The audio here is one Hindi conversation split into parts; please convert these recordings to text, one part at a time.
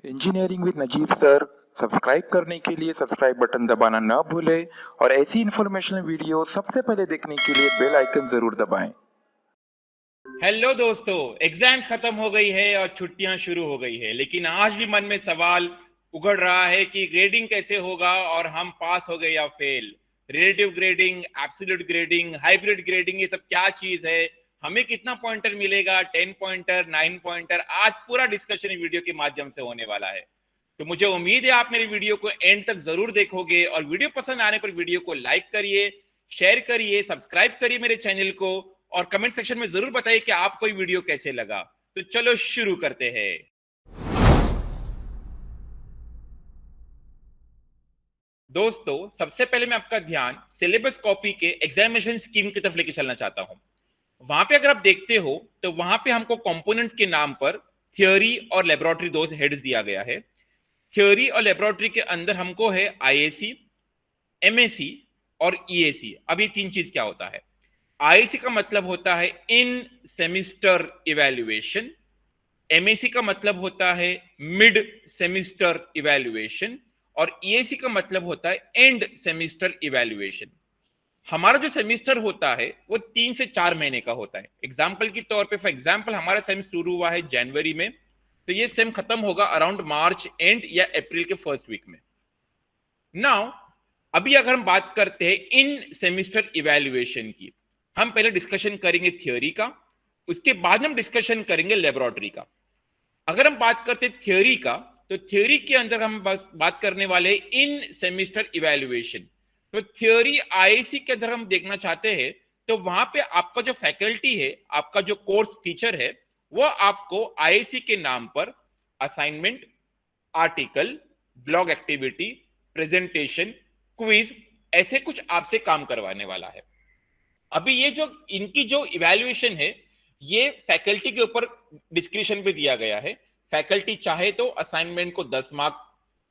Engineering with Najeeb sir subscribe करने के लिए सब्सक्राइब बटन दबाना न भूलें और ऐसी इन्फॉर्मेशनल वीडियो सबसे पहले देखने के लिए बेल आइकन जरूर दबाएं। हेलो दोस्तों, एग्जाम्स खत्म हो गई है और छुट्टियां शुरू हो गई है, लेकिन आज भी मन में सवाल उगड़ रहा है कि ग्रेडिंग कैसे होगा और हम पास हो गए या fail. Relative grading, absolute grading, hybrid grading, ये सब क्या चीज है? हमें कितना पॉइंटर मिलेगा? 10 पॉइंटर, 9 पॉइंटर? आज पूरा डिस्कशन वीडियो के माध्यम से होने वाला है। तो मुझे उम्मीद है आप मेरी वीडियो को एंड तक जरूर देखोगे और वीडियो पसंद आने पर वीडियो को लाइक करिए, शेयर करिए, सब्सक्राइब करिए मेरे चैनल को और कमेंट सेक्शन में जरूर बताइए कि आपको ये वीडियो कैसे लगा। तो चलो शुरू करते हैं। दोस्तों, सबसे पहले मैं आपका ध्यान सिलेबस कॉपी के एग्जामिनेशन स्कीम की तरफ लेके चलना चाहता हूं। वहां पे अगर आप देखते हो तो वहां पे हमको कंपोनेंट के नाम पर थियोरी और लेबोरेटरी दो हेड्स दिया गया है। थियोरी और लेबोरेटरी के अंदर हमको है आईएसी, एमएसी और ईएसी। अब ये तीन चीज क्या होता है? आईएसी का मतलब होता है इन सेमिस्टर इवैल्यूएशन, एमएसी का मतलब होता है मिड सेमिस्टर इवैल्यूएशन और ईएसी का मतलब होता है एंड सेमिस्टर इवैल्यूएशन। हमारा जो सेमिस्टर होता है वो 3 से 4 महीने का होता है। एग्जाम्पल के तौर पे, फॉर एग्जाम्पल, हमारा सेम शुरू हुआ है जनवरी में, तो ये सेम खत्म होगा अराउंड मार्च एंड या अप्रैल के फर्स्ट वीक में। नाउ अभी अगर हम बात करते हैं इन सेमिस्टर इवैल्यूएशन की, हम पहले डिस्कशन करेंगे थियोरी का, उसके बाद हम डिस्कशन करेंगे लेबोरेटरी का। अगर हम बात करते हैं थियोरी का, तो थियोरी के अंदर हम बात करने वाले इन सेमिस्टर इवैल्यूएशन। तो थियोरी आईसी के अंदर हम देखना चाहते हैं तो वहां पे आपका जो फैकल्टी है, आपका जो कोर्स टीचर है, वो आपको आईसी के नाम पर assignment, article, blog activity, presentation, quiz, ऐसे कुछ आपसे काम करवाने वाला है। अभी ये जो इनकी जो इवैल्यूएशन है, ये फैकल्टी के ऊपर डिस्क्रिप्शन पे दिया गया है। फैकल्टी चाहे तो असाइनमेंट को 10 मार्क,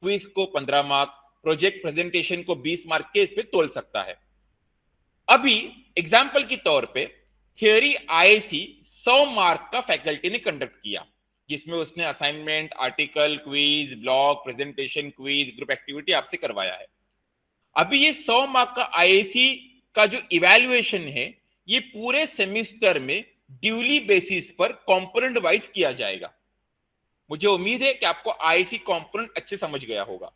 क्विज को 15 मार्क, प्रोजेक्ट प्रेजेंटेशन को 20 मार्क के इस पे तोल सकता है। अभी एग्जाम्पल के तौर पे थियोरी आईसी 100 मार्क का फैकल्टी ने कंडक्ट किया, जिसमें उसने assignment, article, quiz, blog, presentation, quiz, group activity आपसे करवाया है। अभी ये 100 मार्क का आईएसी का जो इवैल्यूएशन है, ये पूरे सेमिस्टर में ड्यूली बेसिस पर कंपोनेंट वाइज किया जाएगा। मुझे उम्मीद है कि आपको आईएसी कंपोनेंट अच्छे समझ गया होगा।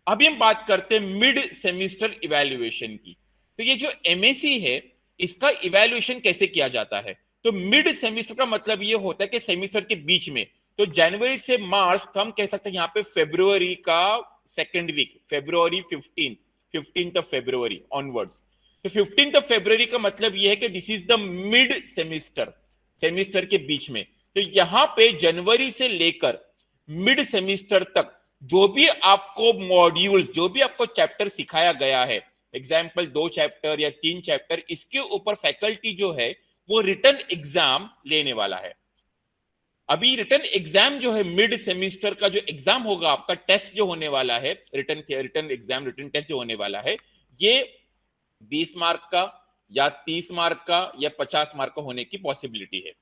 अभी हम बात करते हैं मिड सेमिस्टर इवैल्यूएशन की। तो ये जो एमएसी है, इसका इवैल्यूएशन कैसे किया जाता है? तो मिड सेमिस्टर का मतलब ये होता है कि सेमिस्टर के बीच में, तो जनवरी से मार्च, तो हम कह सकते हैं यहाँ पे फेब्रुवरी का second week, February 15th of February onwards. तो 15th ऑफ फेब्रुवरी का मतलब यह है कि this is the mid semester, semester के बीच में। तो यहां पे जनवरी से लेकर मिड सेमिस्टर तक जो भी आपको मॉड्यूल्स, जो भी आपको चैप्टर सिखाया गया है, एग्जाम्पल 2 चैप्टर या 3 चैप्टर, इसके ऊपर फैकल्टी जो है वो रिटर्न एग्जाम लेने वाला है। अभी रिटर्न एग्जाम जो है, मिड सेमिस्टर का जो एग्जाम होगा, आपका टेस्ट जो होने वाला है, रिटर्न एग्जाम, रिटर्न टेस्ट जो होने वाला है, ये 20 मार्क का या 30 मार्क का या 50 मार्क का होने की पॉसिबिलिटी है।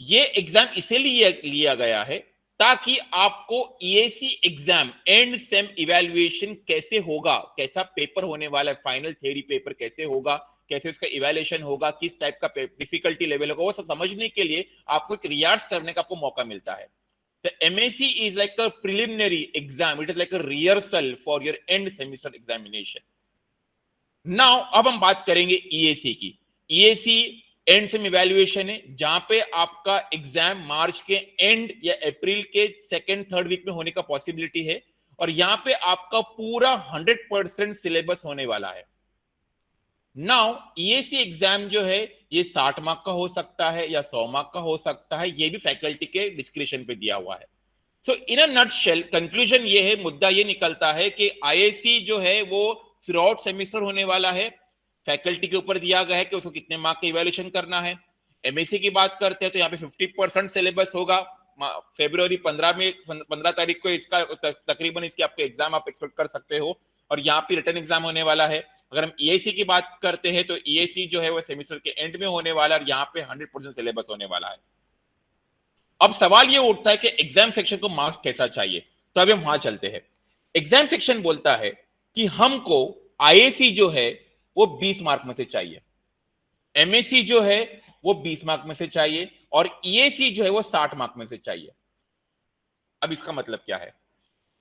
ये एग्जाम इसीलिए लिया गया है ताकि आपको EAC exam, end sem evaluation कैसे होगा, कैसा पेपर होने वाला है, फाइनल थ्योरी पेपर कैसे होगा, कैसे उसका इवैल्यूएशन होगा, किस टाइप का डिफिकल्टी लेवल होगा, वो सब समझने के लिए आपको एक रिहर्स करने का आपको मौका मिलता है। तो MAC is like a preliminary exam, it is like a rehearsal for your and semester examination. Now अब हम बात करेंगे ईएसी की। ईएसी एंड सेम इवैल्यूएशन है, जहां पे आपका एग्जाम मार्च के एंड या अप्रैल के सेकेंड थर्ड वीक में होने का पॉसिबिलिटी है, और यहां पे आपका पूरा 100% सिलेबस होने वाला है। नाउ ईएसी एग्जाम जो है, ये 60 मार्क का हो सकता है या 100 मार्क का हो सकता है, ये भी फैकल्टी के डिस्क्रिप्शन पे दिया हुआ है। सो इन अ नटशेल कंक्लूजन ये है, मुद्दा ये निकलता है कि आईएसी जो है वो थ्रू आउट सेमिस्टर होने वाला है। फैकल्टी के ऊपर दिया गया है कि उसको कितने मार्क का इवैल्यूएशन करना है। एमएसी की बात करते हैं तो यहाँ पे 50% सिलेबस होगा। फेब्रुवरी 15 तारीख को इसका तकरीबन इसकी आपके एग्जाम आप एक्सपेक्ट कर सकते हो, और यहाँ पे रिटर्न एग्जाम होने वाला है। अगर हम ईएसी की बात करते हैं तो ईएसी जो है वो सेमिस्टर के एंड में होने वाला है, और यहाँ पे 100% सिलेबस होने वाला है। अब सवाल ये उठता है कि एग्जाम सेक्शन को मार्क्स कैसा चाहिए, तो अभी हम वहां चलते हैं। एग्जाम सेक्शन बोलता है कि हमको आईएसी जो है वो 20 मार्क में से चाहिए, एमएसी जो है वो 20 मार्क में से चाहिए, और ईएसी जो है वो 60 मार्क में से चाहिए। अब इसका मतलब क्या है?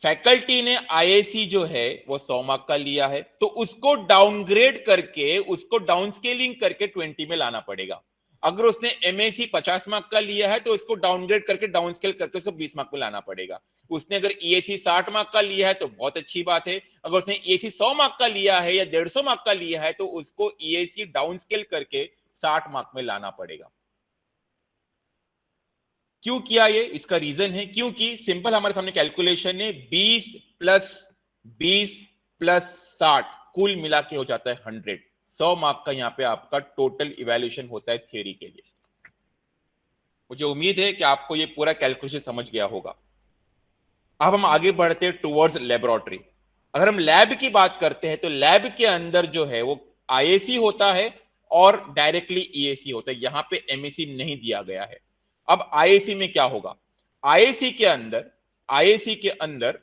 फैकल्टी ने आईएसी जो है वो 100 मार्क का लिया है, तो उसको डाउनग्रेड करके, उसको डाउन स्केलिंग करके 20 में लाना पड़ेगा। अगर उसने एमएसी 50 मार्क का लिया है तो उसको डाउनग्रेड करके, डाउन स्केल करके उसको 20 मार्क में लाना पड़ेगा। उसने अगर ईएसी 60 मार्क का लिया है तो बहुत अच्छी बात है। अगर उसने ईएसी 100 मार्क का लिया है या 150 मार्क का लिया है तो उसको ईएसी डाउन स्केल करके 60 मार्क में लाना पड़ेगा। क्यों किया ये? इसका रीजन है क्योंकि सिंपल हमारे सामने कैलकुलेशन है, 20 प्लस 20 प्लस 60 कुल मिला के हो जाता है 100। 100 मार्क का यहां पे आपका टोटल इवैल्यूएशन होता है थ्योरी के लिए। मुझे उम्मीद है कि आपको ये पूरा कैलकुलेशन समझ गया होगा। अब हम आगे बढ़ते हैं टुवर्ड्स लेबोरेटरी। अगर हम लैब की बात करते हैं तो लैब के अंदर जो है वो आईएसी होता है और डायरेक्टली ईएसी होता है, यहां पे एमएसी नहीं दिया गया है। अब आईएसी में क्या होगा? आईएसी के अंदर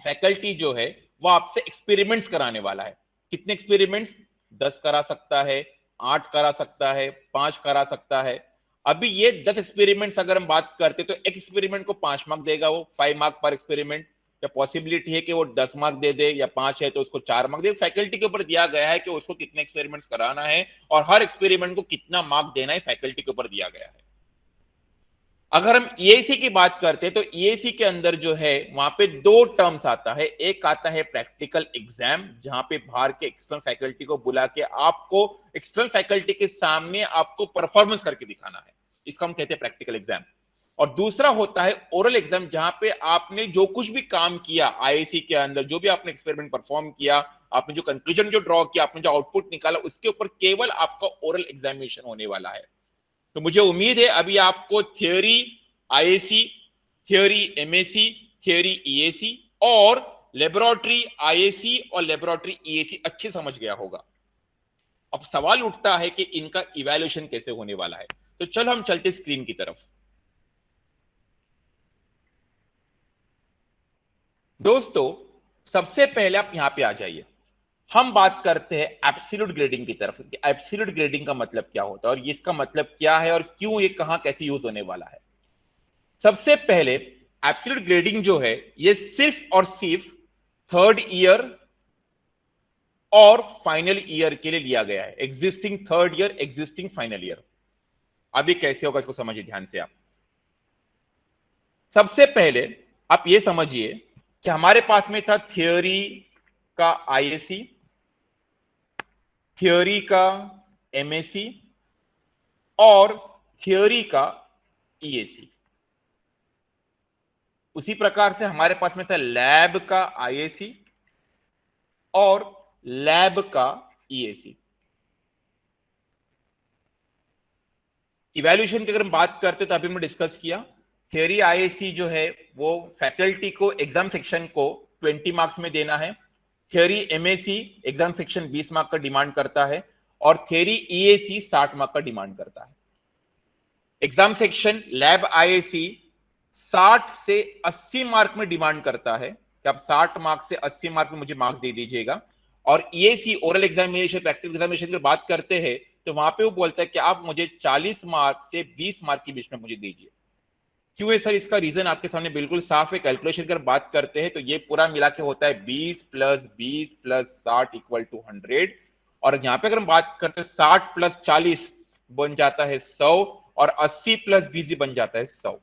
फैकल्टी जो है वो आपसे एक्सपेरिमेंट्स कराने वाला है। कितने एक्सपेरिमेंट्स? 10 करा सकता है, 8 करा सकता है, 5 करा सकता है। अभी ये 10 एक्सपेरिमेंट्स अगर हम बात करते तो एक एक्सपेरिमेंट को 5 मार्क देगा, वो 5 मार्क पर एक्सपेरिमेंट। या पॉसिबिलिटी है कि वो 10 मार्क दे दे, या 5 है तो उसको 4 मार्क दे। फैकल्टी के ऊपर दिया गया है कि उसको कितने एक्सपेरिमेंट्स कराना है और हर एक्सपेरिमेंट को कितना मार्क देना है, फैकल्टी के ऊपर दिया गया है। अगर हम ईएसी की बात करते हैं तो ईएसी के अंदर जो है वहां पे दो टर्म्स आता है। एक आता है प्रैक्टिकल एग्जाम, जहां पे बाहर के एक्सटर्नल फैकल्टी को बुला के आपको एक्सटर्नल फैकल्टी के सामने आपको परफॉर्मेंस करके दिखाना है, इसको हम कहते हैं प्रैक्टिकल एग्जाम। और दूसरा होता है ओरल एग्जाम, जहां पे आपने जो कुछ भी काम किया आईएसी के अंदर, जो भी आपने एक्सपेरिमेंट परफॉर्म किया, आपने जो कंक्लूजन जो ड्रॉ किया, आपने जो आउटपुट निकाला, उसके ऊपर केवल आपका ओरल एग्जामिनेशन होने वाला है। तो मुझे उम्मीद है अभी आपको theory IAC, theory MAC, theory EAC और लेबोरेटरी आईएसी और लेबोरेटरी ईएसी अच्छे समझ गया होगा। अब सवाल उठता है कि इनका इवैल्यूएशन कैसे होने वाला है। तो चलो हम चलते स्क्रीन की तरफ। दोस्तों सबसे पहले आप यहां पे आ जाइए। हम बात करते हैं एब्सोल्यूट ग्रेडिंग की तरफ। एब्सोल्यूट ग्रेडिंग का मतलब क्या होता है और इसका मतलब क्या है और क्यों ये कहां कैसे यूज होने वाला है। सबसे पहले एब्सोल्यूट ग्रेडिंग जो है ये सिर्फ और सिर्फ थर्ड ईयर और फाइनल ईयर के लिए लिया गया है। Existing third year, existing final year. अभी कैसे होगा इसको समझिए ध्यान से आप। सबसे पहले आप ये समझिए कि हमारे पास में था थियोरी का आईएसी, थियोरी का एमएसी और थियोरी का ईएसी। उसी प्रकार से हमारे पास में था लैब का आईएसी और लैब का ईएसी। इवैल्यूएशन की अगर हम बात करते तो अभी हमने डिस्कस किया, थियोरी आईएसी जो है वो फैकल्टी को एग्जाम सेक्शन को 20 मार्क्स में देना है। Theory MAC exam section 20 mark का डिमांड करता है और थियोरी ईएसी 60 मार्क का डिमांड करता है। एग्जाम सेक्शन लैब आईएसी 60 से 80 मार्क में डिमांड करता है कि आप 60 मार्क से 80 मार्क में मुझे मार्क्स दे दीजिएगा। और EAC oral examination, practical examination की बात करते हैं तो वहां पे वो बोलता है कि आप मुझे 40 मार्क से 20 मार्क के बीच में मुझे दीजिए। क्यों है सर? इसका रीजन आपके सामने बिल्कुल साफ है। कैलकुलेशन अगर बात करते हैं तो ये पूरा मिला के होता है 20 प्लस 20 प्लस 60 इक्वल टू 100। और यहां पे अगर हम बात करते हैं 60 प्लस 40 बन जाता है 100 और 80 प्लस 20 बन जाता है 100।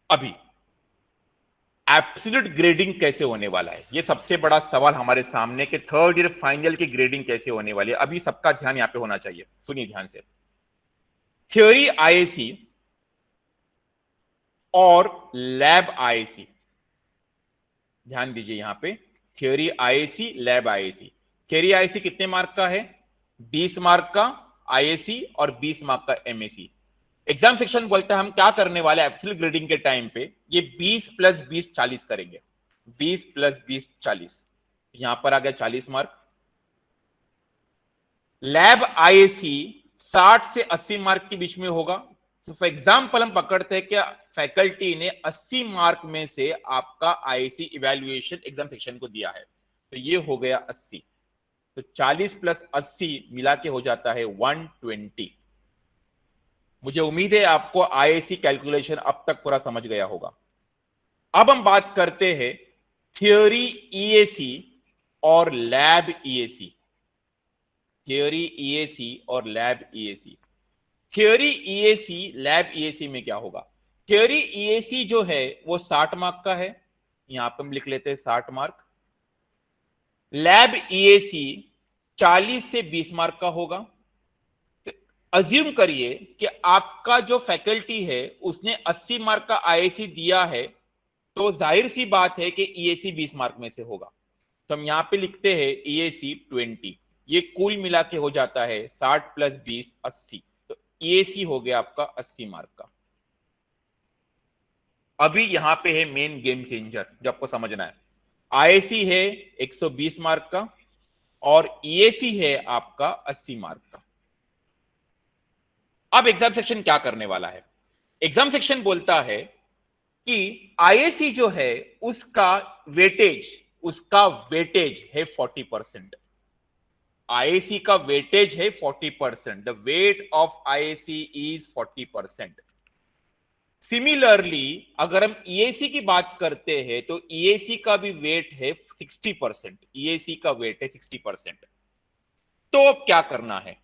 अभी एब्सोल्यूट ग्रेडिंग कैसे होने वाला है, ये सबसे बड़ा सवाल हमारे सामने कि थर्ड ईयर फाइनल की ग्रेडिंग कैसे होने वाली है। अभी सबका ध्यान यहां पे होना चाहिए, सुनिए ध्यान से। थ्योरी आईएसी और लैब आईएसी, ध्यान दीजिए यहां पे, theory IAC, lab IAC. Theory IAC कितने मार्क का है? 20 मार्क का आईएसी और 20 मार्क का एमएसी। एग्जाम सेक्शन बोलता है हम क्या करने वाले एब्सोल्यूट ग्रेडिंग के टाइम पे, ये 20 प्लस 20 40 करेंगे। 20 प्लस 20 40, यहां पर आ गया 40 मार्क। लैब आईएसी 60 से 80 मार्क के बीच में होगा, तो फॉर एग्जाम्पल हम पकड़ते हैं कि फैकल्टी ने 80 मार्क में से आपका आईएसी इवैल्यूएशन एग्जाम सेक्शन को दिया है, तो ये हो गया 80, तो 40 प्लस 80 मिला के हो जाता है 120। मुझे उम्मीद है आपको आईएसी कैलकुलेशन अब तक पूरा समझ गया होगा। अब हम बात करते हैं थियोरी ईएसी और लैब ईएसी। थियोरी ईएसी और lab EAC. Theory EAC lab EAC में क्या होगा? थियोरी ईएसी जो है वो 60 मार्क का है, यहां पर हम लिख लेते हैं 60 मार्क। लैब ईएसी 40 से 20 मार्क का होगा। तो अज्यूम करिए कि आपका जो फैकल्टी है उसने 80 मार्क का आईएसी दिया है, तो जाहिर सी बात है कि ईएसी 20 मार्क में से होगा। तो हम यहां पे लिखते हैं ईएसी 20, ये कुल मिला के हो जाता है 60 प्लस 20 80, तो ईएसी हो गया आपका 80 मार्क का। अभी यहां पे है मेन गेम चेंजर जो आपको समझना है। आईएसी है 120 मार्क का और ईएसी है आपका 80 मार्क का। अब एग्जाम सेक्शन क्या करने वाला है? एग्जाम सेक्शन बोलता है कि आईएसी जो है उसका वेटेज है 40%। आईएसी का वेटेज है 40%। The weight of IAC is 40%। Similarly अगर हम ईएसी की बात करते हैं तो ईएसी का भी वेट है 60%। ईएसी का वेट है 60%। तो अब क्या करना है?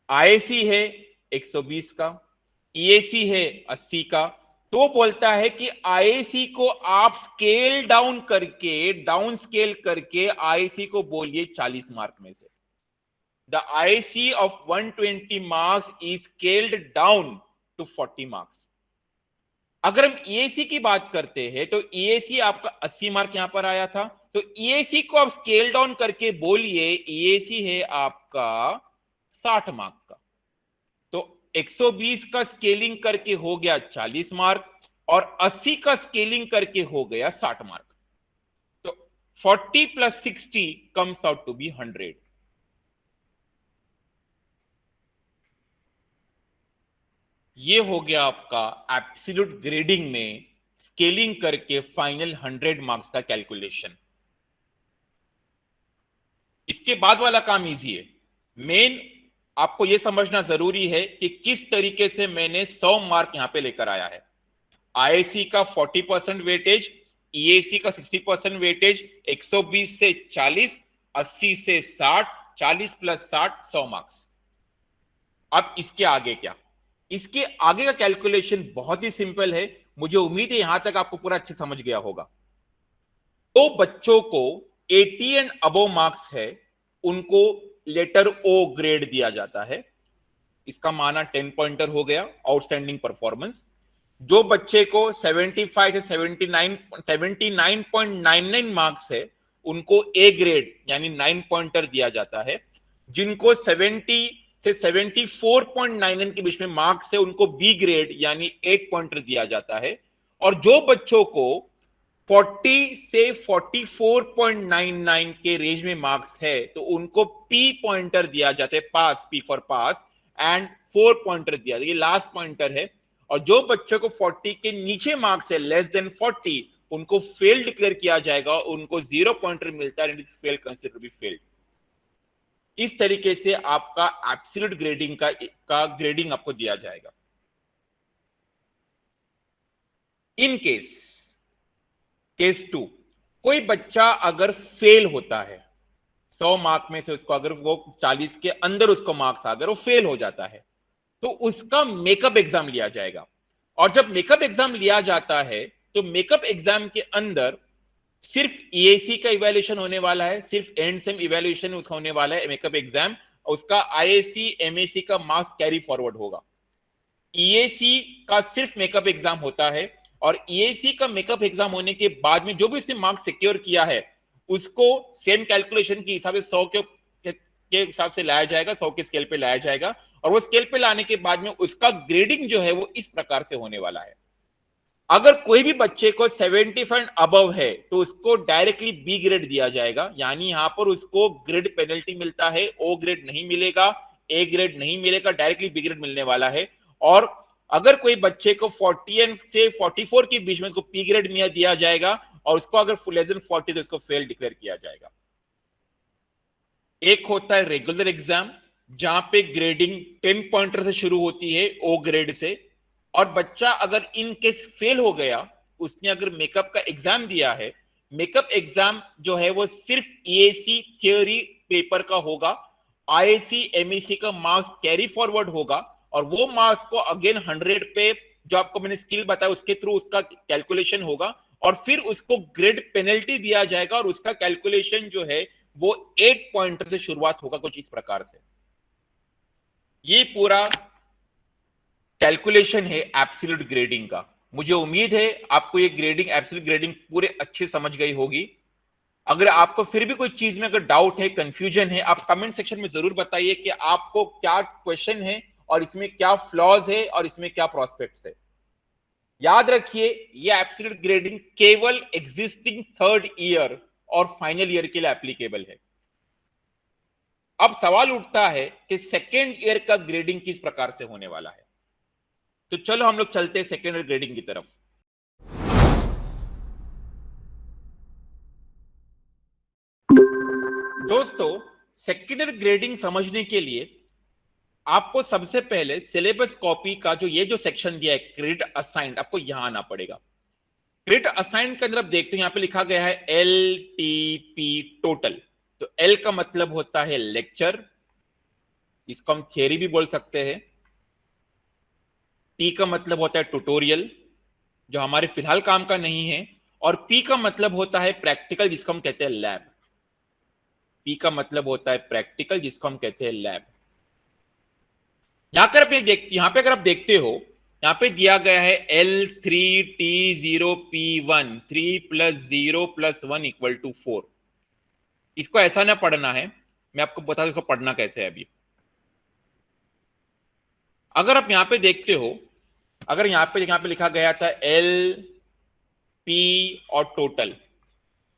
आईएसी है 120 का, ईएसी है 80 का, तो बोलता है कि आईएसी को आप डाउन स्केल करके आईएसी को बोलिए 40 मार्क में से। The IAC of 120 marks is scaled down to 40 marks. अगर हम ईएसी की बात करते हैं तो ईएसी आपका 80 मार्क यहां पर आया था, तो ईएसी को आप स्केल डाउन करके बोलिए ईएसी है आपका 60 मार्क का। तो 120 का स्केलिंग करके हो गया 40 मार्क और 80 का स्केलिंग करके हो गया 60 मार्क। तो 40 plus 60 comes out to be 100। ये हो गया आपका एब्सोल्यूट ग्रेडिंग में स्केलिंग करके फाइनल 100 मार्क्स का कैलकुलेशन। इसके बाद वाला काम इजी है। मेन आपको यह समझना जरूरी है कि किस तरीके से मैंने 100 मार्क यहां पे लेकर आया है। आईएसी का 40% वेटेज, ईएसी का 60% वेटेज, 120 से 40, 80 से 60, 40 प्लस 60 100 मार्क्स। अब इसके आगे क्या? इसके आगे का कैलकुलेशन बहुत ही सिंपल है। मुझे उम्मीद है यहां तक आपको पूरा अच्छे समझ गया होगा। तो बच्चों को 80 एंड अबव मार्क्स है, उनको लेटर ओ ग्रेड दिया जाता है। इसका माना 10 पॉइंटर हो गया, आउटस्टैंडिंग परफॉर्मेंस। जो बच्चे को 75 से 79.99 मार्क्स है, उनको ए ग्रेड यानी 9 पॉइंटर दिया जाता है। जिनको 70 से 74.99 के बीच में मार्क्स है, उनको बी ग्रेड यानी 8 पॉइंटर दिया जाता है। और जो बच्चों को 40 से 44.99 के रेंज में मार्क्स है, तो उनको पी पॉइंटर दिया जाता है, pass, P for pass, and 4 pointer दिया जाता है, ये लास्ट पॉइंटर है। और जो बच्चों को 40 के नीचे मार्क्स है, लेस देन 40, उनको फेल डिक्लेयर किया जाएगा, उनको 0 पॉइंटर मिलता है, फेल कंसिडर बी फेल्ड। इस तरीके से आपका एब्सोल्यूट ग्रेडिंग का ग्रेडिंग आपको दिया जाएगा। इन केस 2, कोई बच्चा अगर फेल होता है 100 मार्क में से, उसको अगर वो 40 के अंदर उसको मार्क्स अगर वो फेल हो जाता है, तो उसका मेकअप एग्जाम लिया जाएगा। और जब मेकअप एग्जाम लिया जाता है तो मेकअप एग्जाम के अंदर सिर्फ ईएसी का इवैल्यूएशन होने वाला है, सिर्फ एंड सेम इवैल्यूएशन उसका होने वाला है मेकअप एग्जाम। उसका आईएसी एमएसी का मार्क्स कैरी फॉरवर्ड होगा। ईएसी का सिर्फ मेकअप एग्जाम होता है और ईएसी का मेकअप एग्जाम होने के बाद में जो भी उसने मार्क्स सिक्योर किया है, उसको सेम कैलकुलेशन के हिसाब से 100 के हिसाब से लाया जाएगा, 100 के स्केल पे लाया जाएगा। और वो स्केल पे लाने के बाद में उसका ग्रेडिंग जो है वो इस प्रकार से होने वाला है। अगर कोई भी बच्चे को 75 अबव है तो उसको डायरेक्टली बी ग्रेड दिया जाएगा, यानी यहां पर उसको ग्रेड पेनल्टी मिलता है, ओ ग्रेड नहीं मिलेगा, ए ग्रेड नहीं मिलेगा, डायरेक्टली बी ग्रेड मिलने वाला है। और अगर कोई बच्चे को 40 से 44 के बीच में उसको पी ग्रेड दिया जाएगा और उसको अगर लेस देन 40 तो उसको फेल डिक्लेयर किया जाएगा। एक होता है रेगुलर एग्जाम, जहां पे ग्रेडिंग 10 पॉइंटर से शुरू होती है ओ ग्रेड से, और बच्चा अगर इन केस फेल हो गया, उसने अगर मेकअप का एग्जाम दिया है, मेकअप एग्जाम जो है वो सिर्फ ईएसी थ्योरी पेपर का होगा, आईएसी एमएसी का मार्क्स कैरी फॉरवर्ड होगा, और वो मार्क्स को अगेन 100 पे जो आपको मैंने स्किल बताया उसके थ्रू उसका कैलकुलेशन होगा, और फिर उसको ग्रेड पेनल्टी दिया जाएगा, और उसका कैलकुलेशन जो है वो 8 पॉइंटर से शुरुआत होगा कुछ इस प्रकार से। ये पूरा कैलकुलेशन है एब्सोल्यूट ग्रेडिंग का। मुझे उम्मीद है आपको ये ग्रेडिंग, एब्सोल्यूट ग्रेडिंग पूरे अच्छे समझ गई होगी। अगर आपको फिर भी कोई चीज में अगर डाउट है, कंफ्यूजन है, आप कमेंट सेक्शन में जरूर बताइए कि आपको क्या क्वेश्चन है और इसमें क्या फ्लॉज है और इसमें क्या प्रोस्पेक्ट्स है। याद रखिए ये एब्सोल्यूट ग्रेडिंग केवल एग्जिस्टिंग थर्ड ईयर और फाइनल ईयर के लिए एप्लीकेबल है। अब सवाल उठता है कि सेकेंड ईयर का ग्रेडिंग किस प्रकार से होने वाला है। तो चलो हम लोग चलते हैं सेकेंड ईयर ग्रेडिंग की तरफ। दोस्तों, सेकेंड ईयर ग्रेडिंग समझने के लिए आपको सबसे पहले सिलेबस कॉपी का जो सेक्शन दिया है क्रेडिट असाइंड, आपको यहां आना पड़ेगा। क्रेडिट असाइंड के अंदर आप देखते हो यहां पे लिखा गया है LTP टोटल। तो L का मतलब होता है लेक्चर, इसको हम थियरी भी बोल सकते हैं। T का मतलब होता है ट्यूटोरियल, जो हमारे फिलहाल काम का नहीं है। और P का मतलब होता है प्रैक्टिकल, जिसको हम कहते हैं लैब। P का मतलब होता है प्रैक्टिकल, जिसको हम कहते हैं लैब। यहां पे अगर आप देखते हो, यहां पे दिया गया है L3T0P1 3 + 0 + 1 = 4। इसको ऐसा ना पढ़ना है, मैं आपको बता दूं इसको पढ़ना कैसे है। अभी अगर आप यहां पे देखते हो, अगर यहां पे लिखा गया था LP और total,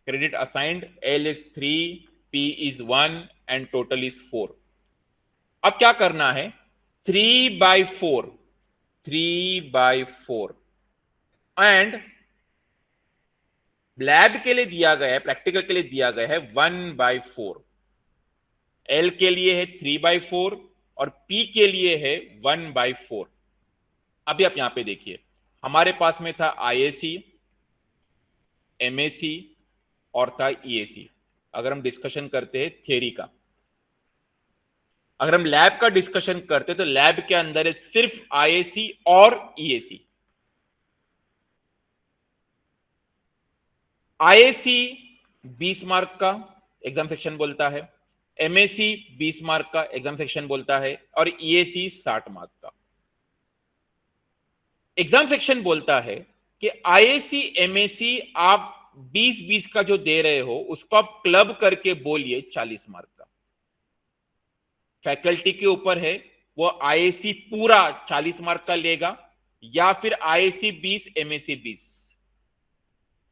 credit assigned L is 3, P is 1 and total is 4। अब क्या करना है, 3/4 एंड लैब के लिए दिया गया है, प्रैक्टिकल के लिए दिया गया है 1/4। L के लिए है 3/4 और P के लिए है 1/4। अभी आप यहां पे देखिए, हमारे पास में था IAC, MAC और था EAC। अगर हम डिस्कशन करते हैं थियरी का, अगर हम लैब का डिस्कशन करते हैं तो लैब के अंदर है सिर्फ IAC और EAC। IAC 20 मार्क का एग्जाम सेक्शन बोलता है, MAC 20 मार्क का एग्जाम सेक्शन बोलता है, और EAC 60 मार्क का एग्जाम सेक्शन बोलता है कि IAC MAC आप 20-20 का जो दे रहे हो उसको आप क्लब करके बोलिए 40 मार्क का। फैकल्टी के ऊपर है, वो IAC पूरा 40 मार्क का लेगा या फिर IAC 20 MAC 20।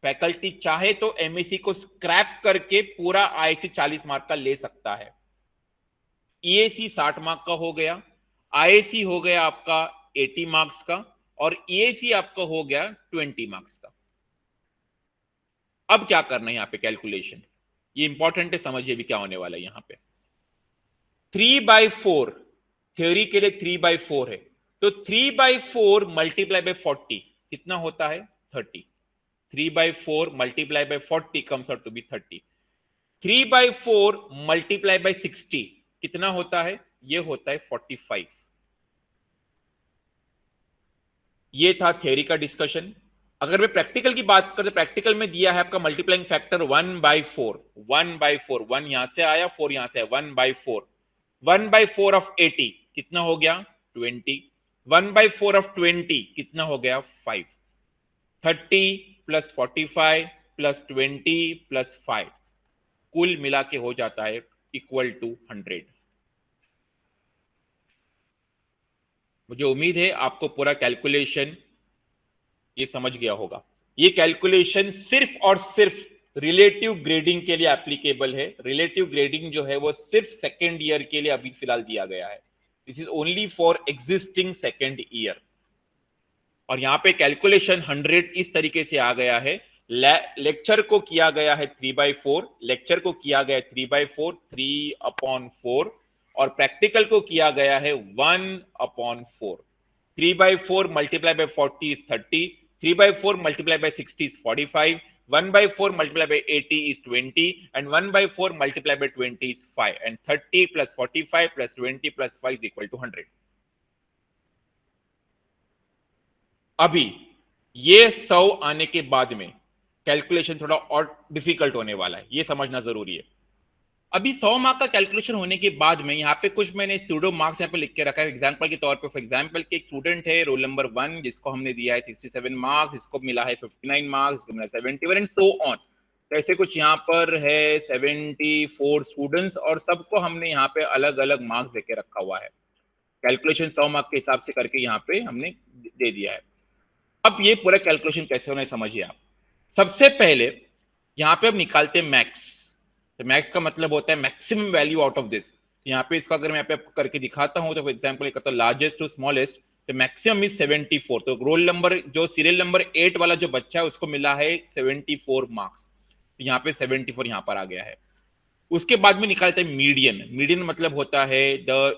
फैकल्टी चाहे तो MAC को स्क्रैप करके पूरा IAC 40 मार्क का ले सकता है। EAC 60 मार्क का हो गया, IAC हो गया आपका 80 मार्क्स का, और EAC आपका हो गया 20 मार्क्स का। अब क्या करना है यहां पे कैलकुलेशन, ये इंपॉर्टेंट है, समझिए भी क्या होने वाला है यहां पे। 3/4 थ्योरी के लिए 3/4 है, तो 3/4 मल्टीप्लाई बाय 40 कितना होता है 30। 3/4 multiply by 40 comes out to be 30। 3/4 multiply by 60 कितना होता है, ये होता है 45। ये था थ्योरी का डिस्कशन। अगर मैं प्रैक्टिकल की बात करें तो प्रैक्टिकल में दिया है आपका मल्टीप्लाइंग फैक्टर 1/4। 1 यहां से आया, 4 यहां से आया, 1/4। 1/4 ऑफ 80 कितना हो गया 20। 1/4 ऑफ 20 कितना हो गया 5। 30 + 45 + 20 + 5 कुल मिला के हो जाता है = 100। मुझे उम्मीद है आपको पूरा कैलकुलेशन ये समझ गया होगा। ये कैलकुलेशन सिर्फ और सिर्फ रिलेटिव ग्रेडिंग के लिए एप्लीकेबल है। रिलेटिव ग्रेडिंग जो है वो सिर्फ सेकेंड ईयर के लिए अभी फिलहाल दिया गया है। This is only for existing second year. और यहाँ पे कैलकुलेशन 100 इस तरीके से आ गया है। लेक्चर को किया गया है 3/4, लेक्चर को किया गया है 3/4, 3/4, और प्रैक्टिकल को किया गया है 1/4। 3/4 multiply by 40 is 30, 3/4 multiply by 60 is 45, 1/4 multiplied by 80 is 20, and 1/4 multiplied by 20 is 5, and 30 plus 45 plus 20 plus 5 is equal to 100. अभी ये 100 आने के बाद में कैलकुलेशन थोड़ा और डिफिकल्ट होने वाला है, ये समझना जरूरी है। अभी 100 मार्क का कैलकुलेशन होने के बाद में यहाँ पे कुछ मैंने सूडो मार्क्स यहाँ पे लिख के रखा है एग्जांपल के तौर पे। फॉर एग्जांपल के एक स्टूडेंट है रोल नंबर 1 जिसको हमने दिया है 67 मार्क्स, इसको मिला है 59 मार्क्स, इसको मिला 71 एंड सो ऑन। तो ऐसे कुछ यहाँ पर है 74 स्टूडेंट्स और सबको हमने यहाँ पे अलग अलग मार्क्स देके रखा हुआ है। कैलकुलेशन 100 मार्क के हिसाब से करके यहाँ पे हमने दे दिया है। अब ये पूरा कैलकुलेशन कैसे होना है समझिए आप। सबसे पहले यहाँ पे अब निकालते हैं मैक्स। तो मैक्स का मतलब होता है maximum value out of this. तो यहाँ पे इसको अगर मैं यहाँ पे करके दिखाता हूँ तो फॉर एग्जांपल करता हूँ लार्जेस्ट टू स्मॉलेस्ट, तो मैक्सिमम इज 74। तो रोल नंबर जो सीरियल नंबर 8 वाला जो बच्चा है उसको मिला है 74 मार्क्स, तो यहाँ पे 74 यहाँ पर आ गया है। उसके बाद में निकालते हैं मीडियन। मीडियन मतलब होता है the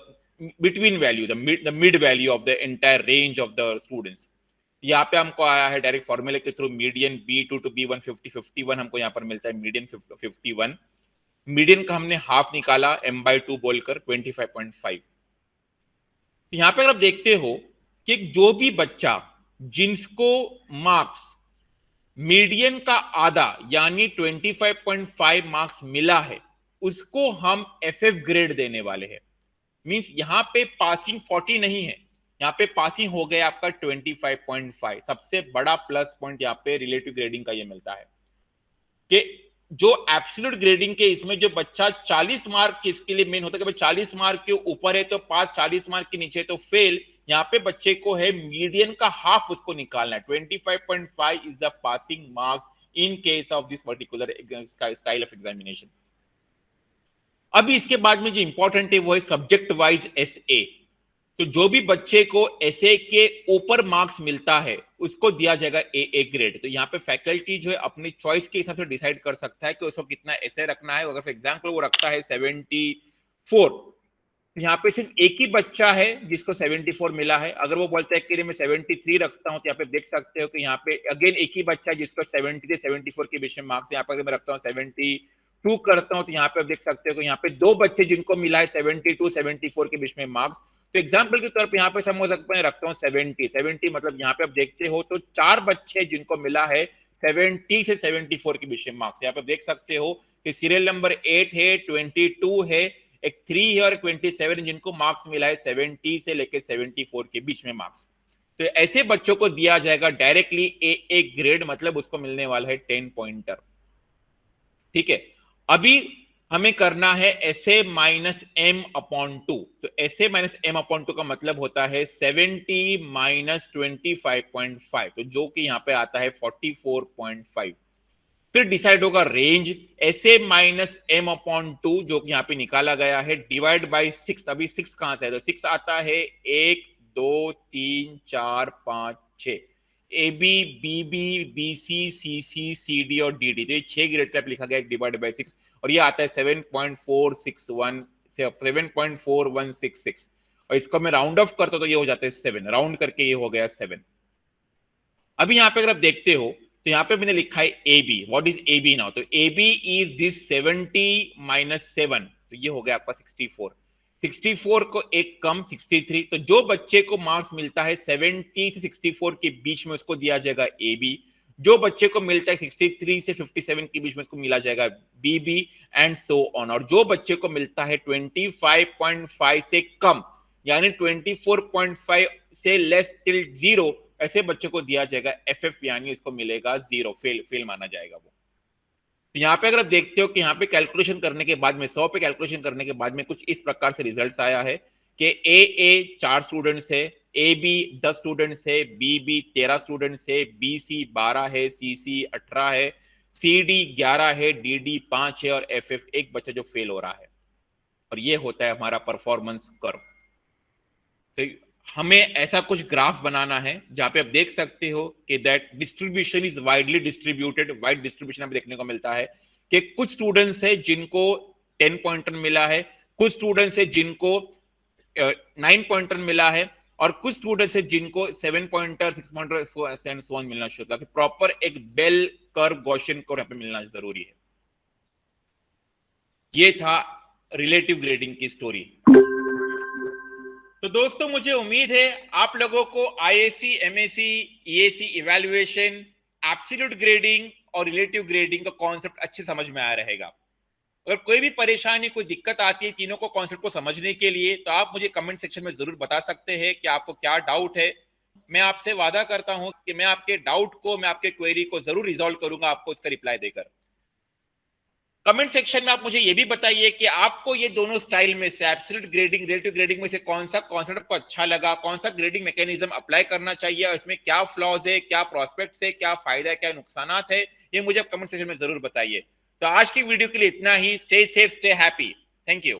between value, the mid value of the entire range of the students. यहाँ पे हमको आया है डायरेक्ट फॉर्मूले के through median B2 to B1 51 हमको यहाँ पर मिलता है मीडियन 51। मीडियन का हमने हाफ निकाला m/2 बोलकर 25.5। यहाँ पे अगर आप देखते हो कि जो भी बच्चा जिनको मार्क्स मीडियन का आधा यानी 25.5 मार्क्स मिला है उसको हम FF ग्रेड देने वाले हैं। मींस यहाँ पे पासिंग 40 नहीं है, यहाँ पे पासिंग हो गया आपका 25.5। सबसे बड़ा प्लस पॉइंट यहाँ पे रिलेटिव ग्रेडिंग का ये मिलता है कि जो एब्सोल्यूट ग्रेडिंग के इसमें जो बच्चा 40 मार्क किसके लिए मेन होता है कि 40 मार्क के ऊपर है तो पास, 40 मार्क के नीचे तो फेल। यहाँ पे बच्चे को है मीडियन का हाफ उसको निकालना है। 25.5 is the passing marks in case of this particular style of examination. अभी इसके बाद में जो इंपॉर्टेंट है वो है सब्जेक्ट वाइज SA। तो जो भी बच्चे को SA के ऊपर मार्क्स मिलता है उसको दिया जाएगा AA ग्रेड। तो यहाँ पे फैकल्टी जो है अपनी चॉइस के हिसाब से डिसाइड कर सकता है कि उसको कितना SA रखना है। अगर फॉर एग्जांपल वो रखता है 74, तो यहाँ पे सिर्फ एक ही बच्चा है जिसको 74 मिला है। अगर वो बोलता है कि मैं 73 रखता हूँ तो यहाँ पे देख सकते हो कि यहाँ पे अगेन एक ही बच्चा है जिसको 70 से 74 के बीच में मार्क्स। यहाँ पर मैं रखता हूँ 72 करता हूँ तो यहाँ पे आप देख सकते हो कि यहाँ पे दो बच्चे जिनको मिला है 72 74 के बीच में मार्क्स। तो एग्जाम्पल के तौर पे यहाँ पे समझ सकते हैं रखता हूँ 70 मतलब यहाँ पे आप देखते हो तो 4 बच्चे जिनको मिला है 70 से 74 के बीच में मार्क्स। यहाँ पे देख सकते हो कि सीरियल नंबर 8 है, 22 है, एक 3 है और 27 जिनको मार्क्स मिला है 70 से लेकर 74 के बीच में मार्क्स। तो ऐसे बच्चों को दिया जाएगा डायरेक्टली AA ग्रेड, मतलब उसको मिलने वाला है 10 पॉइंटर। ठीक है, अभी हमें करना है SA -M/2। तो SA -M/2 का मतलब होता है 70 - 25.5, तो जो कि यहाँ पे आता है 44.5। फिर डिसाइड होगा रेंज SA -M/2 जो कि यहाँ पे निकाला गया है डिवाइड बाय 6। अभी 6 कहां से है, तो 6 आता है 1 2 3 4 5 6 AB BB BC CC CD और DD। तो ये 6 ग्रेड का लिखा गया है डिवाइड बाय 6 और ये आता है 7.461 से 7.4166 और इसको मैं राउंड ऑफ करता हूं तो ये हो जाता है 7, राउंड करके ये हो गया 7। अभी यहाँ पे अगर आप देखते हो तो यहाँ पे मैंने लिखा है AB। What is AB now? तो AB इज दिस 70 - 7, तो ये हो गया आपका 64। 64 को एक कम 63। तो जो बच्चे को मार्क्स मिलता है 70 से 64 के बीच में उसको दिया जाएगा AB। जो बच्चे को मिलता है 63 से 57 के बीच में उसको मिला जाएगा BB एंड सो ऑन। और जो बच्चे को मिलता है 25.5 से कम यानी 24.5 से लेस टिल 0, ऐसे बच्चे को दिया जाएगा FF यानी इसको मिलेगा 0, फेल माना जाएगा वो। तो यहाँ पे अगर आप देखते हो कि यहाँ पे कैलकुलेशन करने के बाद में 100 पे कैलकुलेशन करने के बाद में कुछ इस प्रकार से रिजल्ट्स आया है कि AA 4 स्टूडेंट्स है, AB 10 स्टूडेंट्स है, BB 13 स्टूडेंट्स है, BC 12 है, CC 18 है, CD 11 है, DD 5 है और FF एक बच्चा जो फेल हो रहा है। और ये होता है हमारा परफॉर्मेंस कर्व। तो हमें ऐसा कुछ ग्राफ बनाना है जहां पे आप देख सकते हो कि that distribution is widely distributed. Wide distribution हमें देखने को मिलता है कि कुछ स्टूडेंट्स है जिनको 10 पॉइंटर मिला है, कुछ स्टूडेंट्स है जिनको 9 पॉइंटर मिला है, और कुछ स्टूडेंट्स है जिनको 7 pointer 6 pointer and so on मिलना शुरू होता है। प्रॉपर एक बेल कर्व गॉसियन कर्व यहाँ पे मिलना जरूरी है। ये था रिलेटिव ग्रेडिंग की स्टोरी। तो दोस्तों मुझे उम्मीद है आप लोगों को ISC, MSC, EAC evaluation, absolute grading और रिलेटिव ग्रेडिंग का कॉन्सेप्ट अच्छे समझ में आ रहेगा। अगर कोई भी परेशानी, कोई दिक्कत आती है तीनों को कॉन्सेप्ट को समझने के लिए, तो आप मुझे कमेंट सेक्शन में जरूर बता सकते हैं कि आपको क्या डाउट है। मैं आपसे वादा करता हूं कि मैं आपके डाउट को, मैं आपके क्वेरी को जरूर रिजॉल्व करूंगा आपको इसका रिप्लाई देकर। कमेंट सेक्शन में आप मुझे ये भी बताइए कि आपको ये दोनों स्टाइल में से एब्सोल्यूट ग्रेडिंग, रिलेटिव ग्रेडिंग में से कौन सा कॉन्सेप्ट आपको अच्छा लगा, कौन सा ग्रेडिंग मैकेनिज्म अप्लाई करना चाहिए और इसमें क्या फ्लॉज है, क्या प्रोस्पेक्ट्स है, क्या फायदा है, क्या नुकसानात है, ये मुझे कमेंट सेक्शन में जरूर बताइए। तो आज की वीडियो के लिए इतना ही। Stay safe, stay happy. Thank you.